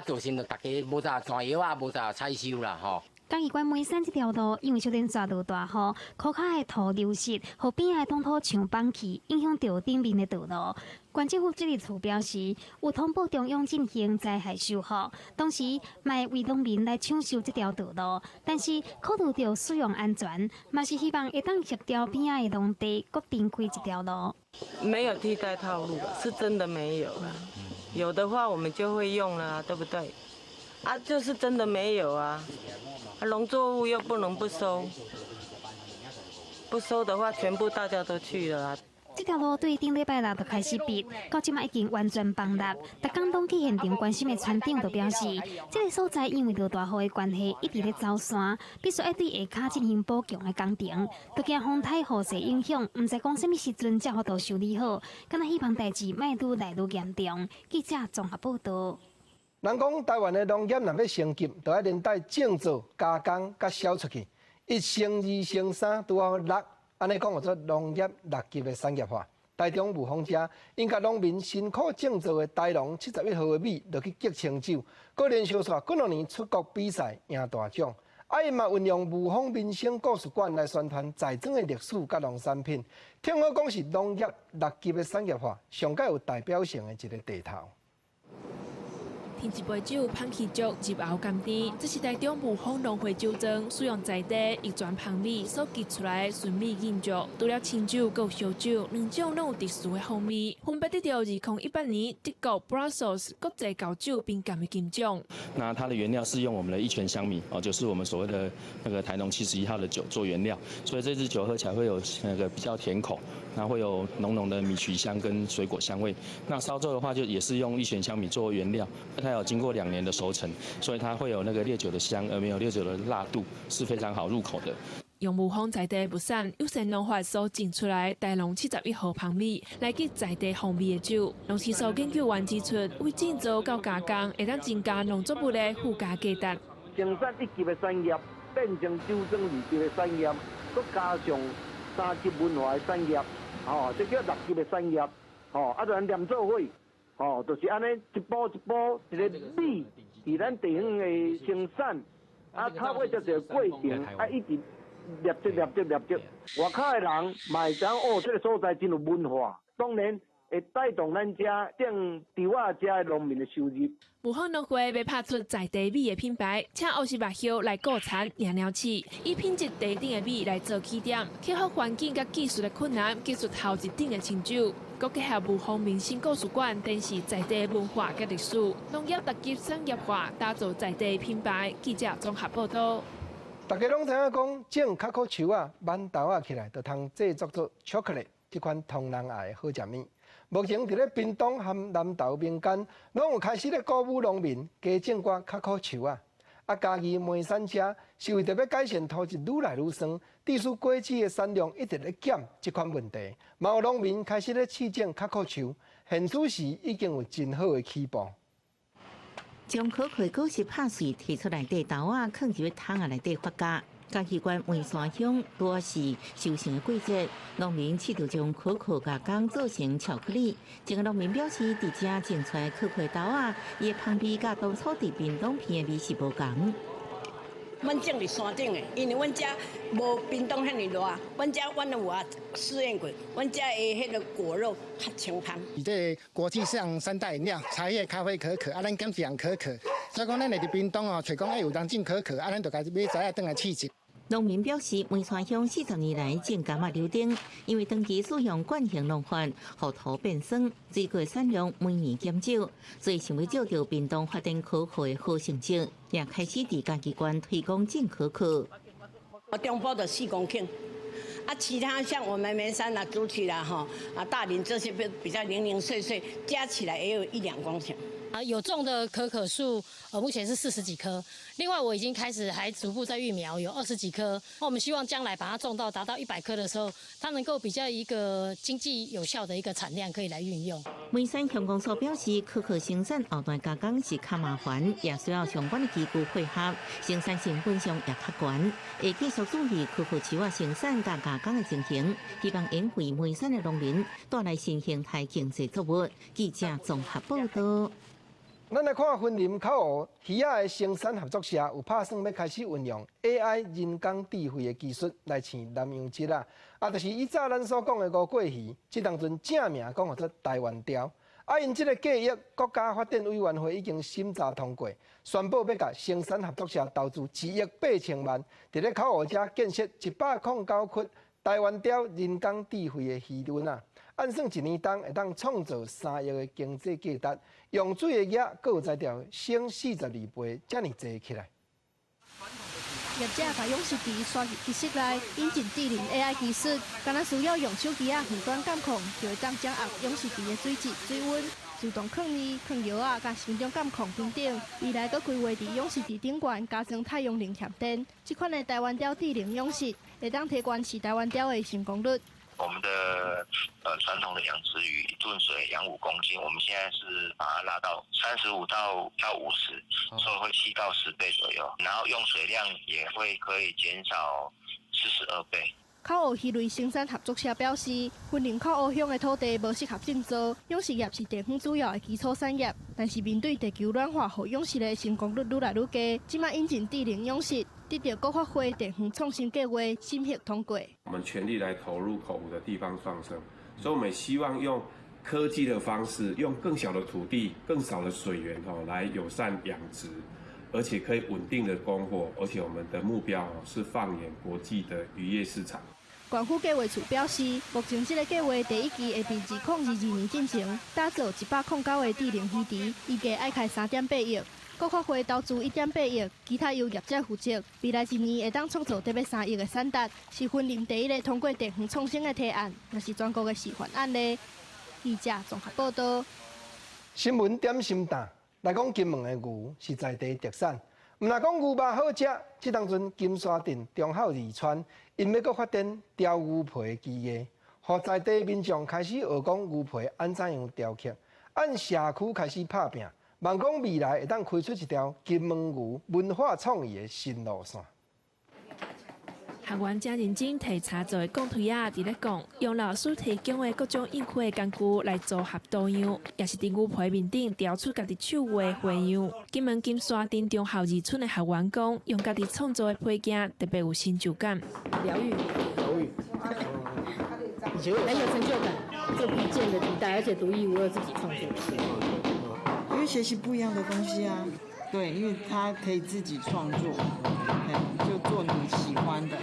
造成着大家无咋转药啊，无咋采收啦，嘉义县梅山这条路，因为小天抓到大雨，涂骹的土流失，和边的土土像放弃，影响到顶面的道路。县政府这日处表示，有通报中央进行灾害修复，同时卖为农民来抢修这条道路，但是考虑到使用安全，嘛是希望会当协调边的农地各展开一条路。没有替代套路，是真的没有了。有的话我们就会用了，对不对？啊，就是真的没有啊。农作物又不能不收，不收的话，全部大家都去了啊。这条路对顶礼拜六就开始闭，到即马已经完全崩塌。逐工当去现场关心的村长就表示，这个所在因为落大雨的关系，一直咧走山，必须要对下骹进行补强的工程。就惊风台雨势影响，毋知讲什么时阵才好到修理好。敢若希望代志莫愈来愈严重。记者综合报道。人讲台湾的农业若要升级，就要连带种植、加工、甲销出去。1升2升3拄好6，安尼讲叫做农业6级的产业化。台中雾峰遮，因甲农民辛苦种植的台农71号的米，落去结清酒，搁连续带几2年出国比赛赢大奖。因嘛运用雾峰民生故事馆来宣传在庄的历史甲农产品。听我讲是农业6级的产业化，上界有代表性的一个地头。添一杯酒，香气足，入喉甘甜。这是台中雾峰农会酒庄使用在地一转香米所结出来的纯米饮酒，除了清酒、有烧酒两种拢有特殊的风味，分别得到2018年德国 Brussels 国际高酒品鉴的金奖。那它的原料是用我们的一泉香米哦，就是我们所谓的那个台农71号的酒做原料，所以这支酒喝起来会有那个比较甜口，那会有浓浓的米曲香跟水果香味。那烧酒的话，就也是用一泉香米做原料。它有经过2年的熟成，所以它会有那个烈酒的香，而没有烈酒的辣度，是非常好入口的。用雾峰在地物产有善农法所种出来台农71号香米来结在地风味的酒。农事所研究员指出，为种植到加工，会当增加农作物的附加价值。生产1级的产业变成酒庄2级的产业，佮加上3级文化的产业，这叫6级的产业，啊，就连做伙。就是安尼一步一步，一个米伫咱地方的生产，透过这个过程，一直累积。外口的人嘛会知影这个所在真有文化，当然会带动咱遮顶伫我遮的农民的收入。雾峰农会要拍出在地米的品牌，请乌石目叶来顾产赢了起，以品质地顶的米来做起点，克服环境甲技术的困难，技术头一顶的清酒。搁结合雾峰民生故事馆，展示在地文化甲历史，农业6级产业化，打造在地品牌。记者综合报道。大家拢知影讲，种卡可树啊、馒头啊起来，就通制作做巧克力这款通人爱的好食物。目前伫咧屏东和南投民间，拢有开始咧鼓舞农民加种寡卡可树啊。嘉义梅山遮是为着要改善土质愈来愈酸，地属果子的产量一直咧减这款问题，嘛有农民开始咧试种卡可树，现此时已经有真好的起步。将可可果实拍碎，提出来地豆啊，放入桶啊内底发酵。嘉义县梅山乡多是收成的季节，农民试图将可可加工做成巧克力。一个农民表示，伫遮种出来可可豆啊，伊的香味甲当初伫屏东片的味是无同。阮种伫山顶的，因为阮遮无屏东遐尼热，阮遮阮有试验过，阮遮的迄个果肉较清香。这国际上3大饮料，茶叶、咖啡、可可，咱减一样可可。所以讲，咱来伫屏东哦，找讲有人种可可，咱就家己买材啊，转来试试。农民表示，梅山乡40年来种柑仔柳丁，因为长期使用惯性农法，互土变酸，水果产量每年减少，所以想要照着屏东发展可可的好成绩，也开始伫嘉义县推广种可可。中部就4公顷，啊，其他像我们眉山啦、竹崎啦、大林这些比较零零碎碎，加起来也有1-2公顷。有种的可可树，目前是40几棵。另外，我已经开始还逐步在育苗，有20几棵。我们希望将来把它种到达到100棵的时候，它能够比较一个经济有效的一个产量可以来运用。眉山乡公所表示，可可生产后段加工是较麻烦，也需要相关的机构配合，生产成本上也较悬。会继续注意可可树生产加加工的情形，希望引回眉山的农民带来新形态经济作物。记者综合报道。咱来看云林口湖鱼仔的生产合作社有打算要开始运用 AI 人工智慧的技术来饲南洋脊啊，就是以早咱所讲的五过鱼，即当阵正名讲做台湾鲷。因这个计划，国家发展委员会已经审查通过，宣布要甲生产合作社投资1亿8千万，伫咧口湖遮建设109窟台湾鲷人工智慧的鱼轮啊。按算1年当会当创造3亿的经济价值，用水的额阁有才调升42倍，遮尔济起来。业者把勇士池刷入机室内，引进智能 AI 技术，敢若需要用手机远端监控，就会当掌握勇士池的水质、水温，自动放米、放药甲生长监控等等。未来阁规划伫勇士池顶悬加装太阳能协电，这款的台湾鲷智能勇士会当提高饲台湾鲷的成功率。我们的传统的养殖鱼一吨水养5公斤，我们现在是把它拉到35到50，所以会7到10倍左右，然后用水量也会可以减少42倍。口湖鱼类生产合作社表示，云林口湖乡的土地无适合种植，养殖业是地方主要的基础产业。但是面对地球暖化，后养殖的成功率愈来愈低。即卖引进智能养殖，得到国发会地方创新计划审核通过。我们全力来投入口湖的地方创生，所以我们希望用科技的方式，用更小的土地、更少的水源来友善养殖，而且可以稳定的供货，而且我们的目标是放眼国际的渔业市场。县府计划处表示，目前这个计划第1期会伫2022年进行，打造109个智能鱼池，预计爱开3.8亿。国发会投资1.8亿，其他由业者负责。未来1年会当创造得要3亿的产值，是云林第一个通过地方创新的提案，也是全国的示范案例。记者综合报道。新闻点心档来讲，金门的牛是在地特产。毋若讲牛肉好食，即当阵金沙镇忠孝二村因要阁发展雕牛皮的技艺，互在地民众开始学讲牛皮安怎样雕刻，按社区开始拍拼，望讲未来会当开出一条金门牛文化创意的新路线。学员真认真摕茶座的讲推仔伫咧讲，用老师提供的各种应花的工具来组合多样，也是伫牛皮面顶雕出家己手画的花样。金门金沙镇忠孝二村的学员讲，用家己创造的配件特别有成就感。疗愈，很有成就感，做皮件的皮带，而且独一无二，自己创作。因为学习不一样的东西啊，对，因为他可以自己创作，就做你喜欢的。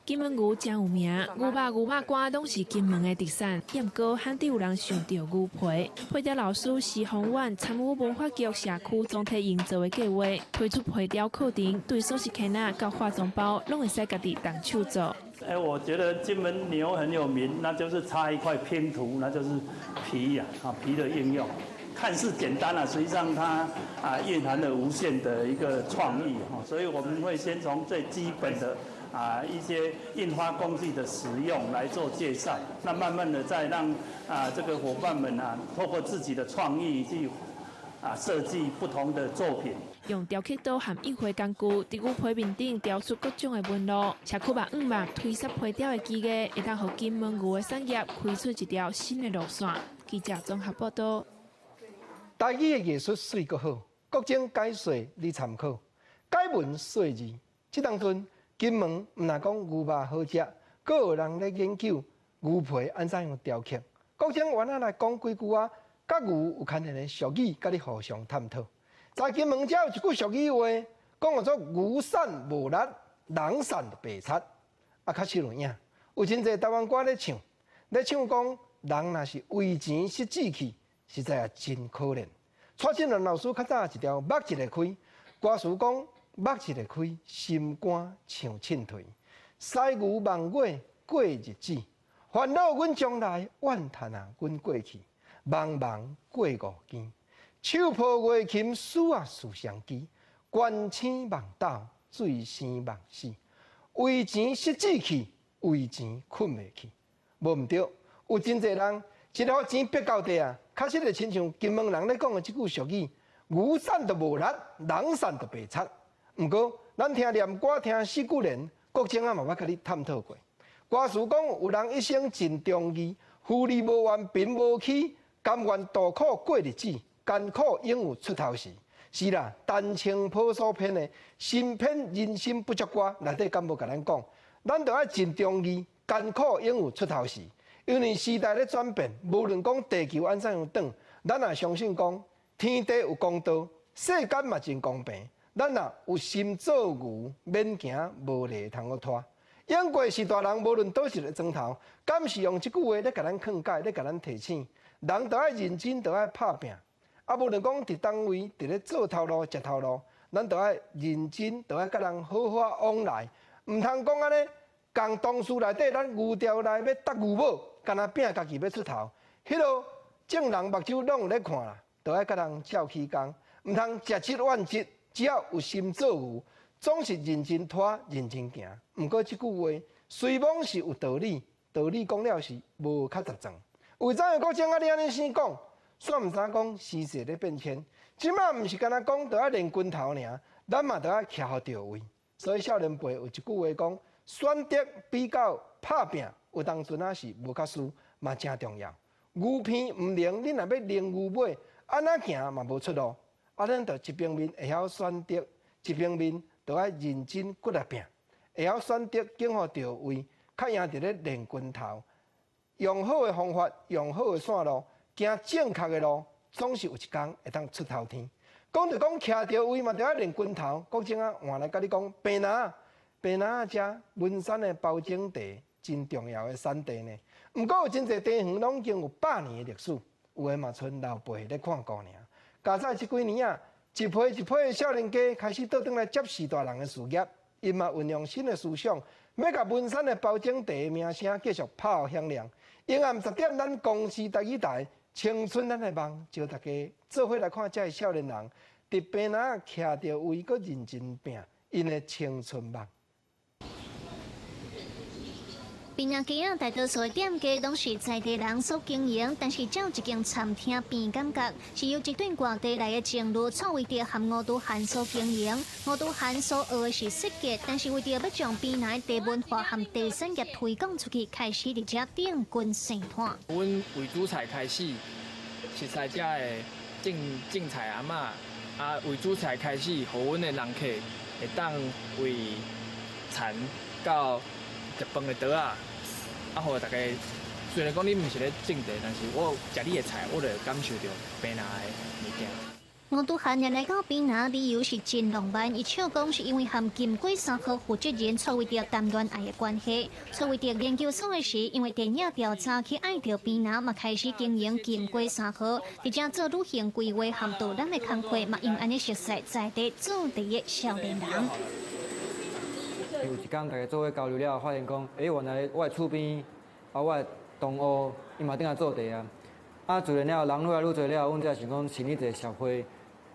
金门牛真有名，牛肉干拢是金门的特产。不过，罕有人想到牛皮。配条老师施宏远参与文化局社区总体营造的计划，推出配条课程，对素食客仔到化妆包，拢会使家己动手做。我觉得金门牛很有名，那就是差一块拼图，那就是皮呀，皮的应用。看似简单啊，实际上它蕴含了无限的一个创意哈，所以我们会先从最基本的一些印花工具的使用来做介绍，那慢慢的再让这个伙伴们透过自己的创意去设计不同的作品。用雕刻刀和印花工具，伫牛皮面顶雕出各种的纹路，社区把目推设配条的技艺，会当互金门牛的产业开出一条新的路线。记者综合报道。台语的艺术水阁好，各种解说你参考。解文说字，即当阵金门毋若讲牛肉好食，阁有人咧研究牛皮安怎样雕刻。各种原来来讲几句啊，甲牛有牵连的俗语，甲你互相探讨。在金门遮有一句俗语话，讲做牛散无力，人散白贼。较实有影，有真侪台湾歌咧唱讲人若是为钱失志气。实在也真可怜。蔡振南老师较早一条目一个开，歌词讲目一个开，心肝像凊退。西牛望月，过日子。烦恼阮将来，怨叹啊阮过去。茫茫过五更，手抱月琴，思啊思相机。关星望斗，醉生梦死。为钱失志气，为钱困袂去。无毋对，有真侪人一互钱逼到地啊，确实就亲像金门人咧讲的即句俗语：牛散都无力，人散都白贼。毋过，咱听念歌听四句联，国情啊嘛捌甲你探讨过。歌词讲有人一生尽忠义，富利无完贫无起，甘愿度苦过日子，艰苦永有出头时。是啦，丹青朴素篇的新篇人心不足歌内底敢无甲咱讲，咱着爱尽忠义，艰苦永有出头时。因为时代咧转变，无论讲地球安怎样转，咱也相信讲天地有公道，世间嘛真公平。咱若有心做牛，免惊无犁通好拖。演过是大人，无论倒一个砖头，敢是用即句话咧甲咱劝解，咧甲咱提醒。人着爱认真，着爱拍拼。啊，无论讲伫单位，伫咧做头路、食头路，咱着爱认真，着爱甲人好好啊往来，毋通讲安尼，共同事内底咱牛条内要搭牛母，干那拼家己要出头，迄落正人目睭拢有咧看啦，着爱甲人照起工，毋通食七怨七，只要有心做牛，总是认真拖、认真行。毋过即句话虽讲是有道理，道理讲了是无较十全。为怎样国情啊？你安尼先讲？煞毋知讲时势咧变迁，即摆毋是干那讲着爱练拳头尔，咱嘛着爱徛好着位。所以少年辈有一句话讲：选择比较拍拼，有当阵啊是无较输，嘛真重要。牛鼻毋灵，你若要练牛尾，安怎行嘛无出路。啊，咱着一方面会晓选择，一方面着爱认真骨力拼，会晓选择拣好着位，较赢伫咧练拳头。用好的方法，用好的线路。行正确的路，总是有一天会当出头天。讲着讲徛着位嘛，着爱练拳头。国情啊，换来甲你讲，白拿啊，遮文山的包种地真重要的产地呢。毋过有真侪地方拢已经有100年的历史，有诶嘛剩老辈咧看顾尔。加在即几年啊，一批一批的少年家开始倒转来接世大人的事业，因嘛运用新的思想，要甲文山的包种地的名声继续拍好响亮。永暗10点，咱公视第一台。青春咱的梦，招大家做伙来看这少年人，伫边仔徛着位，搁认真拼，因的青春梦。边仔街啊，大多数的店家拢是在地人所经营，但是只有一间餐厅边感觉是由一段外地来的情侣创为着和五都汉所经营。五都汉所学的是设计，但是为着要将边仔地文化和地产业推广出去，开始伫遮定军生摊。阮为主菜开始，食材遮的种菜阿嬷，啊为主菜开始，互阮的人客会当为田到食饭的桌啊，互大家虽然讲你毋是咧种地，但是我食你的菜，我就感受到边仔的物件。五都汉人来到边仔，理由是真浪漫。伊笑讲是因为和金龟山河负责人错为着谈恋爱的关系，错为着研究所的时，因为电影调查去爱着边仔，嘛开始经营金龟山河，伫遮做旅行规划和导览的工作，嘛用安尼熟悉在地做地的少年人。有一天大家做伙交流了，发现讲，原来我的厝边，我的同学，伊嘛顶来做地啊。做完了，人愈来愈多了，阮才想讲成立一个协会，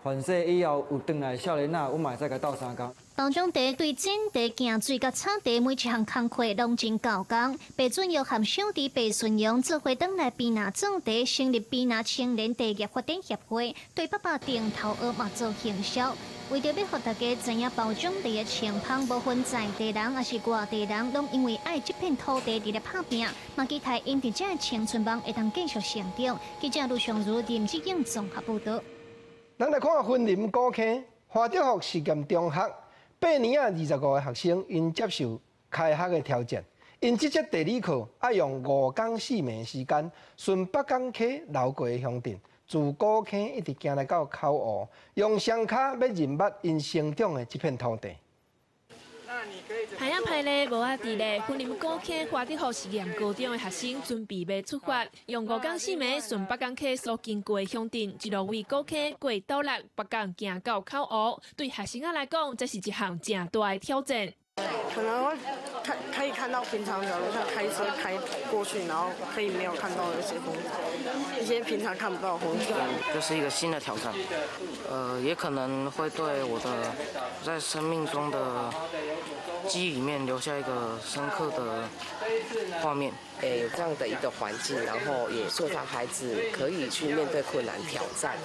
凡说以后有转来少年仔，阮嘛会使甲斗相共。包种地对种地、行水、甲插地每一项工课拢真够工。白准玉和小弟白顺阳做伙转来边仔种地，成立边仔青年地业发展协会，对爸爸顶头鹅嘛做行销。为着要互大家知影包种地的情况，无分在地人也是外地人，拢因为爱这片土地伫咧拍拼，嘛期待因伫遮的青春梦会当继续成长。记者卢尚如林志颖综合报道。咱来看云林古坑华德福实验中学8年25个学生，因接受开学的挑战，因这节地理课要用5天4暝的时间，顺北港溪流过的乡镇，自古坑一直行来到口湖，用双脚要认捌因生长的这片土地。海洋派咧无啊伫咧云林古坑华德福实验高中的学生准备要出发，用5天4暝顺北港溪所经过的乡镇，一路为古坑过斗六北港行到口湖，对学生仔来讲，这是一项正大的挑战。可能可以看到平常假如像开车开过去，然后可以没有看到的一些风景，一些平常看不到的风景。就是一个新的挑战，也可能会对我的在生命中的记忆里面留下一个深刻的画面。有这样的一个环境，然后也塑造孩子可以去面对困难、挑战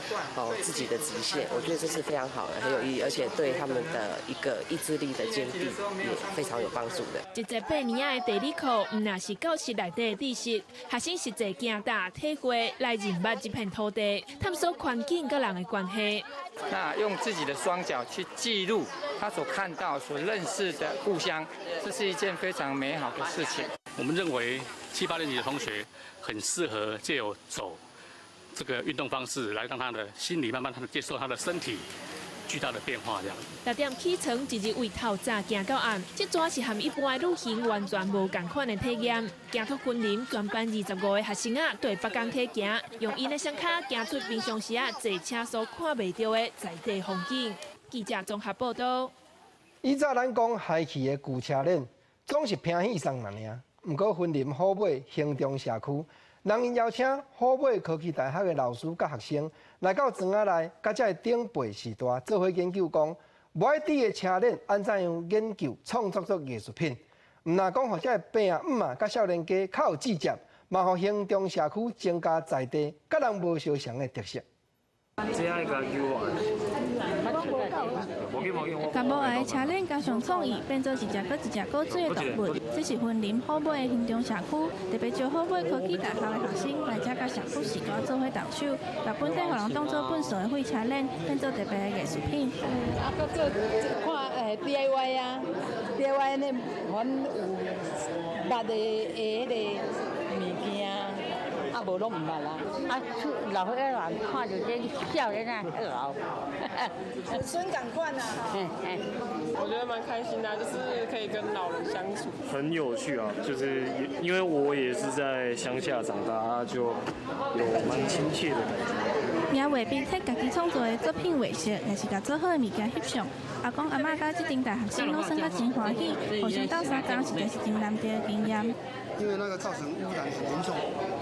自己的极限。我觉得这是非常好的，很有意义，而且对他们的一个意志力的坚定也非常有帮助的。一节8年的地理课，唔那是教室内底的知识，学生实际行大体会来认捌这片土地，探索环境跟人的关系。那用自己的双脚去记录他所看到、所认识的故乡，这是一件非常美好的事情。我们认为7、8年级的同学很适合借由走这个运动方式，来让他的心理慢慢接受他的身体巨大的变化。这样。6点起床，一日为透早行到暗，这主要是和一般的旅行完全无同款的体验。行托昆林全班25个学生对北港溪行，用因的双脚行出平常时坐车所看袂到的在地风景。记者综合报道。以早咱讲海奇的旧车链，总是拼戏送人尔。毋过，云林虎尾兴中社区，人因邀请虎尾科技大学的老师甲学生来到庄仔内，甲这顶背时代做伙研究讲，无爱滴的车链安怎样研究创作出艺术品。毋但讲，互这爸啊、姆啊、甲少年家较有志接，嘛互兴中社区增加在地甲人无相像的特色。甲无爱车链加上创意，变做一只搁一只古锥的动物。这是云林虎尾的兴中社区，特别招虎尾科技大学的学生来这甲社区时代做伙动手，把本地互人当做本色的废车链，变做特别的艺术品。搁做看DIY 啊 ，DIY 呢，阮有捌的迄个物件。啊，无拢唔捌啦。啊，老岁仔人看到这少年啊，老，子孙赶快啊！我觉得蛮开心的，就是可以跟老人相处。很有趣啊，就是因为我也是在乡下长大，就有蛮亲切的感觉。也画笔替家己创作的作品画色，也是甲做好的物件翕相。阿公阿嬷甲这顶大学生拢算甲真欢喜，互相斗相共，实在是真难得的经验。因为那个造成污染很严重，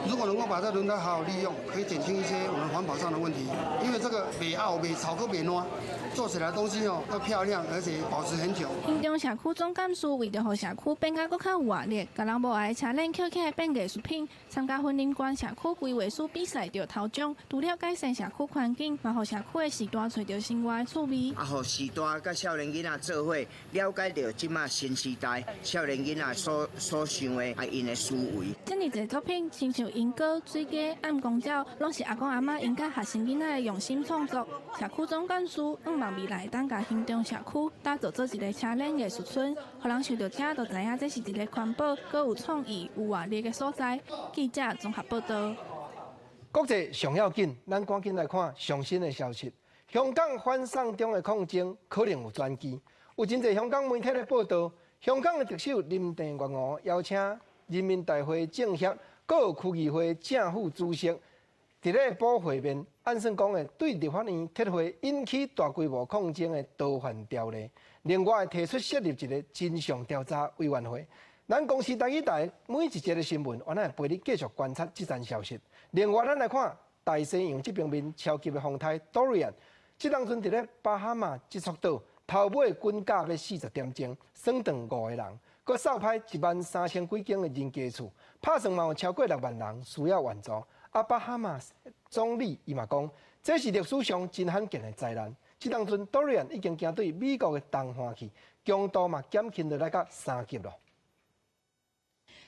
如果能够把这轮胎好好利用，可以减轻一些我们环保上的问题。因为这个袂凹、袂草、佮袂烂，做起来东西要漂亮，而且保持很久。兴中社区总干事为着互社区变甲更较有活力，甲人无爱的车链捡起来变艺术品。参加云林县社区规划书比赛得头奖，除了改善社区环境，嘛互社区的时代找到生活的趣味。啊，互时代甲少年囡仔做伙了解到即马新时代少年囡仔所想的因的思维。这么侪作品，亲像莺歌、水鸡、暗光鸟，拢是阿公阿嬷因甲学生囡仔的用心创作。社区总干事望未来当甲兴中社区打造做一个车链艺术村，互人想到这就知影这是一个环保、阁有创意、有活力的所在。记者综合报道。国际上要紧，咱赶紧来看上新的消息。香港反送中的抗争可能有转机，有真侪香港媒体咧报道，香港的特首林郑月娥邀请人民大会政协、各有区议会正副主席伫咧补会面，按算讲的对立法院撤回引起大规模抗争的逃犯条例，另外提出设立一个真相调查委员会。咱公司台语台每一节的新闻，我会陪你继续观察这件消息。另外，咱来看大西洋这边面超级的风台 Dorian， 这当阵伫咧巴哈马接触到头尾均价要40点钟，算断5个人，佮扫拍13000几间的人家厝，拍算嘛有超过6万人需要援助。巴哈马总理伊嘛讲，这是历史上真罕见的灾难。这当阵 Dorian 已经行对美国的东岸去，强度嘛减轻落来到3级咯。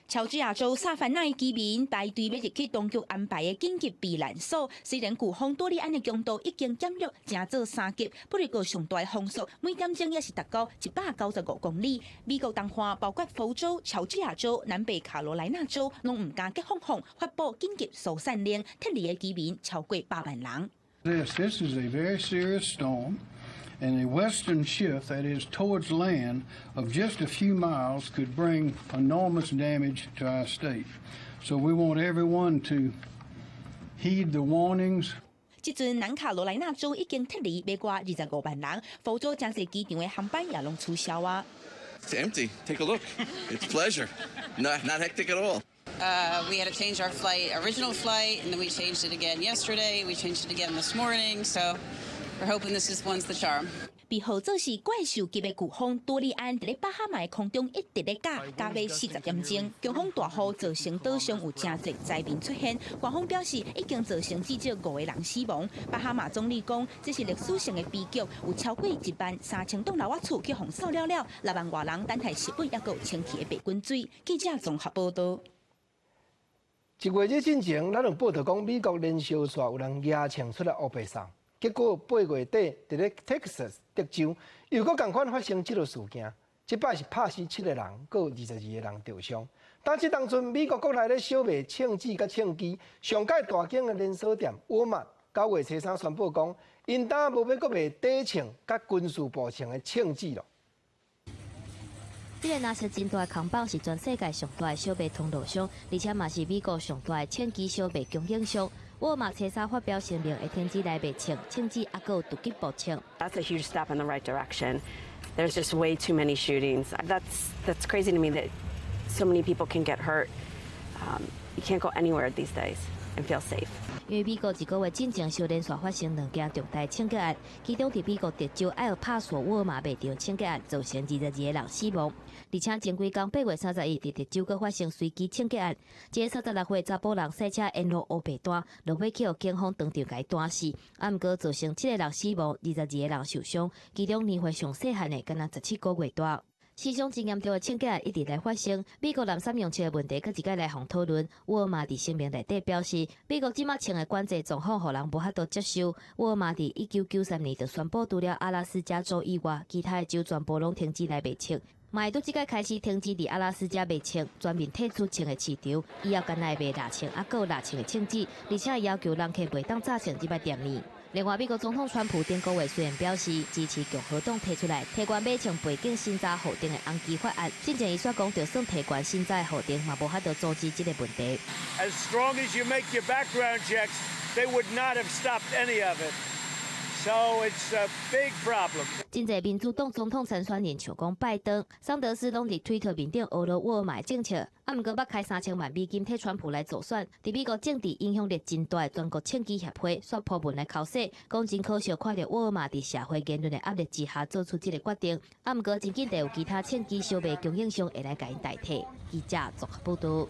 乔治亚州萨凡纳居民排队要入去当局安排的紧急避难所，虽然飓风多利安的强度已经减弱，正做3级，不过上大的风速每点钟也是达到195公里。美国东岸包括佛州、乔治亚州、南北卡罗来纳州，拢唔敢结放风，发布紧急疏散令，撤离的居民超过8万人。This is a very serious storm. And a western shift that is towards land of just a few miles could bring enormous damage to our state. So we want everyone to heed the warnings. 即阵南卡罗来纳州已经撤离，要过25万人，佛州真侪机场的航班也拢取消啊。It's empty. Take a look. It's pleasure. Not hectic at all. We had to change our original flight, and then we changed it again yesterday. We changed it again this morning. So we're hoping this one's the charm. 被号作是怪兽级的飓风多利安，伫咧巴哈马的空中一直咧加尾40点钟，强风大雨造成岛上有真侪灾民出现。官方表示已经造成至少5个人死亡。巴哈马总理讲，这是历史性的悲剧，有超过13000栋楼瓦厝去洪扫了，6万外人等待食物，也有清气的白滚水。记者综合报道。1月日之前，咱有报道讲美国连续煞有人押请出来乌白送。结果8月底，伫咧 Texas 德州又搁同款发生这个事件，这摆是拍死7个人，搁有22个人受伤。但是当阵美国国内咧小卖枪支甲枪机，上届大间的连锁店沃尔玛9月初3宣布讲，因当无要搁卖底枪甲军事步枪的枪支咯。这个若是真大的空包，是全世界上大的小卖通路商，而且嘛是美国上大的枪击小卖供应商。沃尔玛初3发表声明，会停止来卖枪支，也有突击步枪。That's a huge step in the right direction. There's just way too many shootings. That's crazy to me that so many people can get hurt. You can't go anywhere these days and feel safe. 因为美国1个月进前就连续发生2件重大枪击案，其中伫美国德州埃尔帕索沃尔玛卖场枪击案造成22个人死亡，而且前几天8月30日伫德州阁发生随机枪击案，一个36岁查甫人赛车沿路乌白单，落尾去互警方当场甲伊单死，毋过造成7个人死亡，22个人受伤，其中年岁上细汉的敢若17个月大。史上最严重的枪击案一直来发生，美国蓝衫用枪的问题，佮一概来互讨论。沃尔玛伫声明内底表示，美国即马枪的管制状况，互人无法度接受。沃尔玛伫1993年就宣布，除了阿拉斯加州以外，其他的州全部拢停止来卖枪。嘛会拄即个开始停止伫阿拉斯加卖枪，全面退出枪的市场。以后干来卖蜡枪，还有蜡枪的枪支，而且要求人客袂当炸枪即摆店面。另外，美国总统川普顶个月虽然表示支持共和党提出来提悬买枪背景审查核定的红基法案，进前伊说讲，就算提悬审查核定，嘛无法度阻止这个问题。As strong as you make your background checks, they would not have stopped any of it. So it's a big problem. 真侪民主党总统参选人像讲拜登、桑德斯拢伫推特面顶学了沃尔玛政策，毋过要开3000万美金替川普来助选。伫美国政治影响力真大的全国枪击协会刷破文来口说，讲真可惜看到沃尔玛伫社会言论的压力之下做出这个决定。毋过真紧地有其他枪击小卖供应商会来甲因代替。记者综合报道。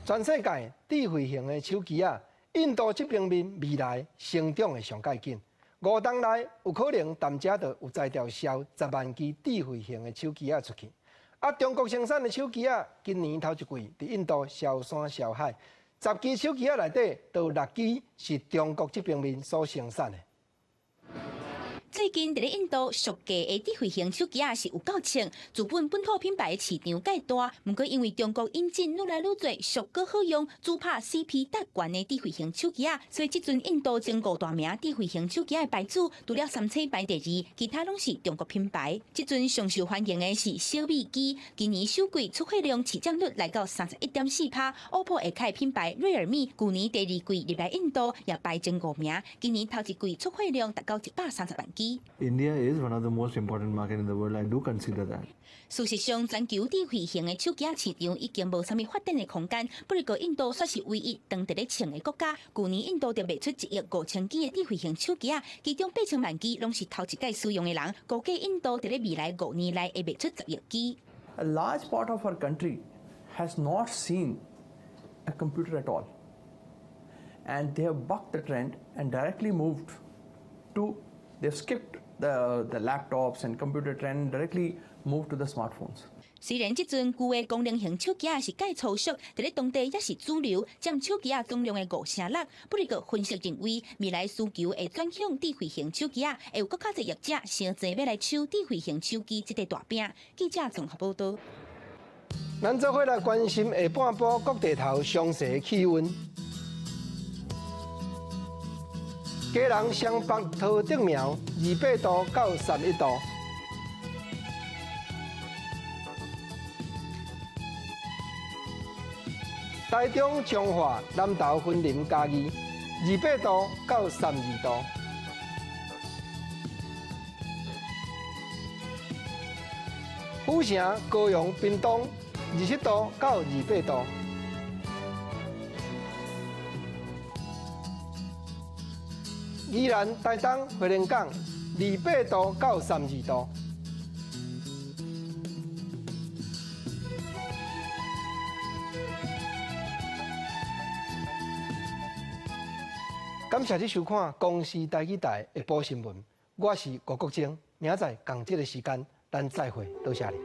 全世界智慧型的手机啊，印度这边面未来成长的上介紧。5年内有可能淡家就有才调销10万支智慧型的手机啊出去。啊，中国生产的手机啊，今年头一季伫印度销山销海，10支手机啊内底，都有6支是中国这边面所生产的。最近伫咧印度，俗价的智慧型手机啊是有够称，自本土品牌的市场介大，毋过因为中国引进愈来愈多俗搁好用、主拍 CP 达悬的智慧型手机啊，所以即阵印度前5大名智慧型手机的牌子，除了三星排第2，其他拢是中国品牌。即阵上受欢迎的是小米机，今年首季出货量市占率来到31.4%。OPPO 下开品牌瑞尔咪，去年第2季入来印度也排前5名，今年头一季出货量达到130万机。India is one of the most important market in the world. I do consider that. 事实上，全球智慧型的手机市场已经无啥物发展的空间。不过，印度却是唯一当伫咧称的国家。去年印度就卖出1亿5千支的智慧型手机，其中800万支拢是头一届使用的人。估计印度伫咧未来5年内会卖出10亿支。A large part of our country has not seen a computer at all, and they have bucked the trend and directly moved to. They've skipped the laptops and computer trend, directly moved to the smartphones. 虽然即阵旧的功能型手机是介粗俗，伫咧当地也是主流，占手机总量的5%。不过，分析认为，未来需求会转向智慧型手机，会有更较侪业者想济要来抢智慧型手机这个大饼。记者综合报道。咱做伙来关心下半部各地头详细气温。家人湘北桃竹苗28度到31度，台中彰化南投云林嘉义28度到32度，府城、高雄、屏东27度到28度。宜兰、台东、花莲港28度到32度。感谢你收看《公视台语台》的播新闻，我是吴国正，明仔同这个时间咱再会，多谢你。